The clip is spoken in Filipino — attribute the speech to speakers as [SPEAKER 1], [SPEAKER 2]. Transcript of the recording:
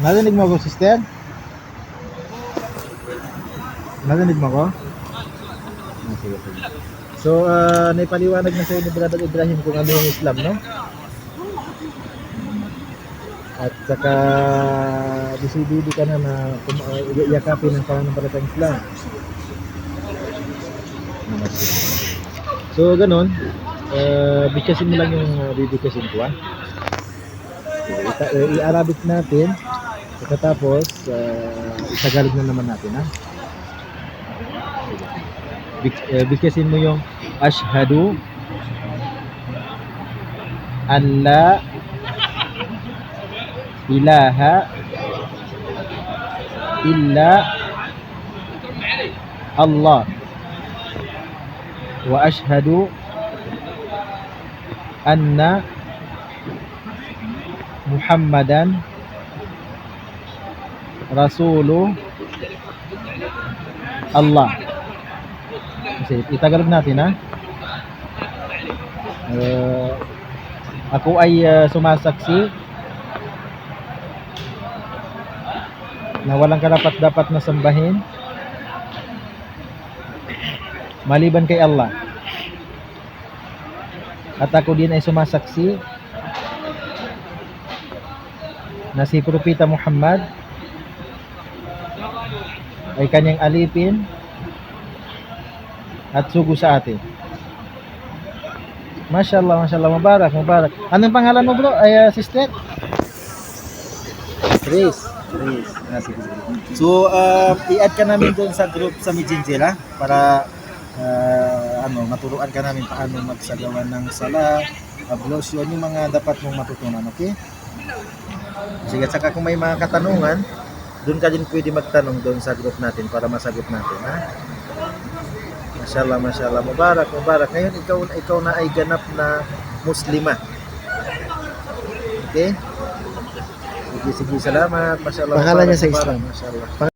[SPEAKER 1] Narinig mo ako, sister? Narinig mo ako? Sige, sige. So, naipaliwanag na sa'yo ni Brother Ibrahim kung ano yung Islam, no? At saka, disibili ka na yakapin ang pananampalatayang Islam. So, ganun. Bigkasin mo lang yung bibigkasin ko, ha? I-Arabic natin. Pagkatapos, Tagalog na naman natin, ha? Bigkasin mo yung Ashhadu an la ilaha illa Allah wa ashhadu anna Muhammadan Rasulu Allah. Kasi itagalog natin, ha. Ako ay sumasaksi na walang karapat-dapat na sambahin maliban kay Allah. At ako din ay sumasaksi na si Propeta Muhammad ay kanyang alipin at sugo sa atin. Mashallah, mashallah, mubarak, mubarak. Anong pangalan mo, bro? Ay, sister? Grace. Grace. So, i-add ka namin doon sa group sa Messenger, ha? Para maturuan ka namin paano magsagawa ng sala, ablution, yung mga dapat mong matutunan, okay? Sige, at saka kung may mga katanungan, doon ka din pwede magtanong doon sa group natin para masagot natin, ha? Mashallah, mashallah, mubarak, mubarak. Ngayon ikaw na ay ganap na muslima. Okay? Sige, sige, salamat. Mashallah.
[SPEAKER 2] Pangalan niya sa
[SPEAKER 1] mubarak,
[SPEAKER 2] Islam.
[SPEAKER 1] Mashallah.